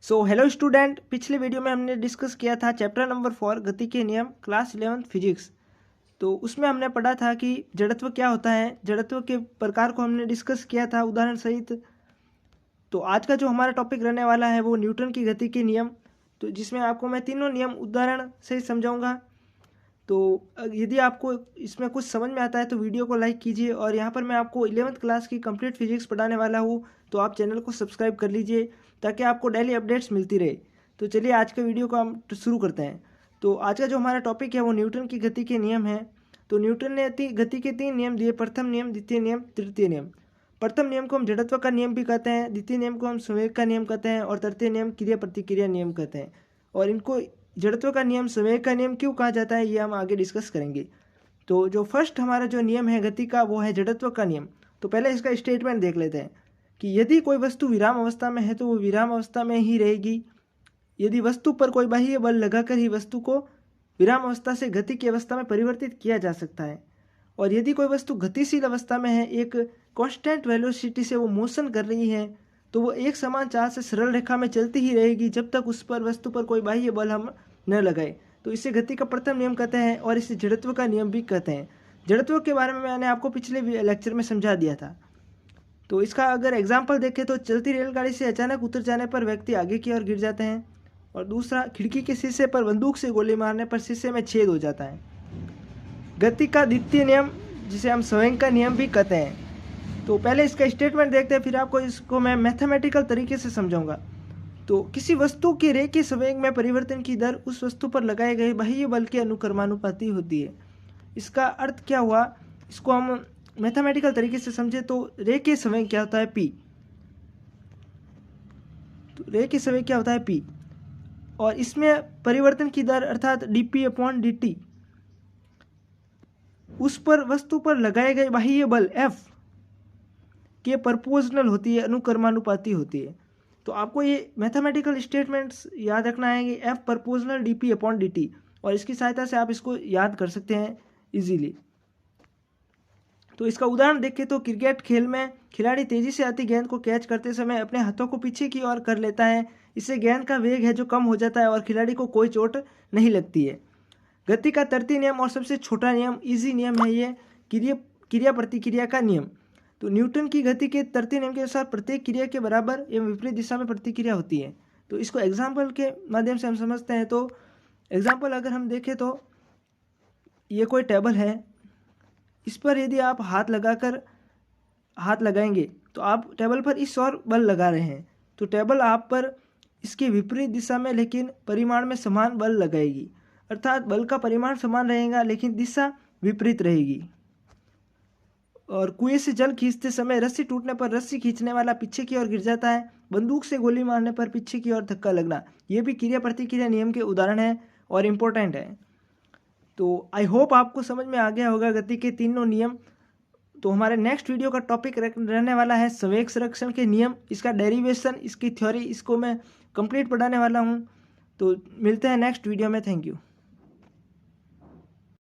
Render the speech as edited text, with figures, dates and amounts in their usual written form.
So hello student, पिछले video में हमने डिस्कस किया था चैप्टर नंबर 4 गति के नियम, क्लास 11 फिजिक्स। तो उसमें हमने पढ़ा था कि जड़त्व क्या होता है, जड़त्व के प्रकार को हमने डिस्कस किया था उदाहरण सहित। तो आज का जो हमारा टॉपिक रहने वाला है वो न्यूटन की गति के नियम, तो जिसमें आपको मैं तीनों नियम उदाहरण सहित समझाऊंगा। तो यदि आपको इसमें कुछ समझ में आता है तो वीडियो को लाइक कीजिए, और यहाँ पर मैं आपको 11th क्लास की कंप्लीट फिजिक्स पढ़ाने वाला हूँ, तो आप चैनल को सब्सक्राइब कर लीजिए ताकि आपको डेली अपडेट्स मिलती रहे। तो चलिए आज के वीडियो को हम शुरू करते हैं। तो आज का जो हमारा टॉपिक है वो न्यूटन की गति के नियम है। तो न्यूटन ने गति के 3 नियम दिए, प्रथम नियम, द्वितीय नियम, तृतीय नियम। प्रथम नियम को हम जड़त्व का नियम भी कहते हैं, द्वितीय नियम को हम संवेग का नियम कहते हैं, और तृतीय नियम क्रिया प्रतिक्रिया नियम कहते हैं। और इनको जड़त्व का नियम, संवेग का नियम क्यों कहा जाता है ये हम आगे डिस्कस करेंगे। तो जो फर्स्ट हमारा जो नियम है गति का वो है जड़त्व का नियम। तो पहले इसका स्टेटमेंट देख लेते हैं कि यदि कोई वस्तु विराम अवस्था में है तो वो विराम अवस्था में ही रहेगी। यदि वस्तु पर कोई बाह्य बल लगाकर ही वस्तु को विराम अवस्था से गति की अवस्था में परिवर्तित किया जा सकता है। और यदि कोई वस्तु गतिशील अवस्था में है, एक कांस्टेंट वेलोसिटी से वो मोशन कर रही है, तो वो एक समान चाल से सरल रेखा में चलती ही रहेगी जब तक उस पर वस्तु पर कोई बाह्य बल हम न लगाए। तो इसे गति का प्रथम नियम कहते हैं, और इसे जड़त्व का नियम भी कहते हैं। जड़त्व के बारे में मैंने आपको पिछले लेक्चर में समझा दिया था। तो इसका अगर एग्जाम्पल देखें तो चलती रेलगाड़ी से अचानक उतर जाने पर व्यक्ति आगे की ओर गिर जाते हैं, और दूसरा, खिड़की के शीशे पर बंदूक से गोली मारने पर शीशे में छेद हो जाता है। गति का द्वितीय नियम, जिसे हम संवेग का नियम भी कहते हैं। तो पहले इसका स्टेटमेंट देखते हैं, फिर आपको इसको मैं मैथमेटिकल तरीके से समझाऊंगा। तो किसी वस्तु के रेखीय संवेग में परिवर्तन की दर उस वस्तु पर लगाए गए बाह्य बल के अनुक्रमानुपाती होती है। इसका अर्थ क्या हुआ, इसको हम मैथमेटिकल तरीके से समझे तो रेखीय संवेग क्या होता है, पी। तो रेखीय संवेग क्या होता है, पी, और इसमें परिवर्तन की दर अर्थात dp/dt उस पर वस्तु पर लगाए गए बाह्य बल F के प्रोपोर्शनल होती है, अनुक्रमानुपाती होती है। तो आपको ये मैथमेटिकल स्टेटमेंट्स याद रखना है कि F प्रोपोर्शनल dp/dt, और इसकी सहायता से आप इसको याद कर सकते हैं इजीली। तो इसका उदाहरण देखें तो क्रिकेट खेल में खिलाड़ी तेजी से आती गेंद को कैच करते समय अपने हाथों को पीछे की ओर कर लेता है। इससे गेंद का वेग है जो कम हो जाता है और खिलाड़ी को कोई चोट नहीं लगती है। गति का तृतीय नियम और सबसे छोटा नियम, इजी नियम है ये, क्रिया प्रतिक्रिया का नियम। तो न्यूटन की गति के तृतीय नियम के अनुसार प्रत्येक क्रिया के बराबर एवं विपरीत दिशा में प्रतिक्रिया होती है। तो इसको एग्जाम्पल के माध्यम से हम समझते हैं। तो एग्जाम्पल अगर हम देखें तो ये कोई टेबल है, इस पर यदि आप हाथ लगाएंगे तो आप टेबल पर इस ओर बल लगा रहे हैं, तो टेबल आप पर इसके विपरीत दिशा में लेकिन परिमाण में समान बल लगाएगी। अर्थात बल का परिमाण समान रहेगा लेकिन दिशा विपरीत रहेगी। और कुएं से जल खींचते समय रस्सी टूटने पर रस्सी खींचने वाला पीछे की ओर गिर जाता है। बंदूक से गोली मारने पर पीछे की ओर धक्का लगना, ये भी क्रिया प्रतिक्रिया नियम के उदाहरण है और इम्पोर्टेंट है। तो आई होप आपको समझ में आ गया होगा गति के तीनों नियम। तो हमारे नेक्स्ट वीडियो का टॉपिक रहने वाला है संवेग संरक्षण के नियम, इसका डेरिवेशन, इसकी थ्योरी, इसको मैं कंप्लीट पढ़ाने वाला हूँ। तो मिलते हैं नेक्स्ट वीडियो में। Thank you.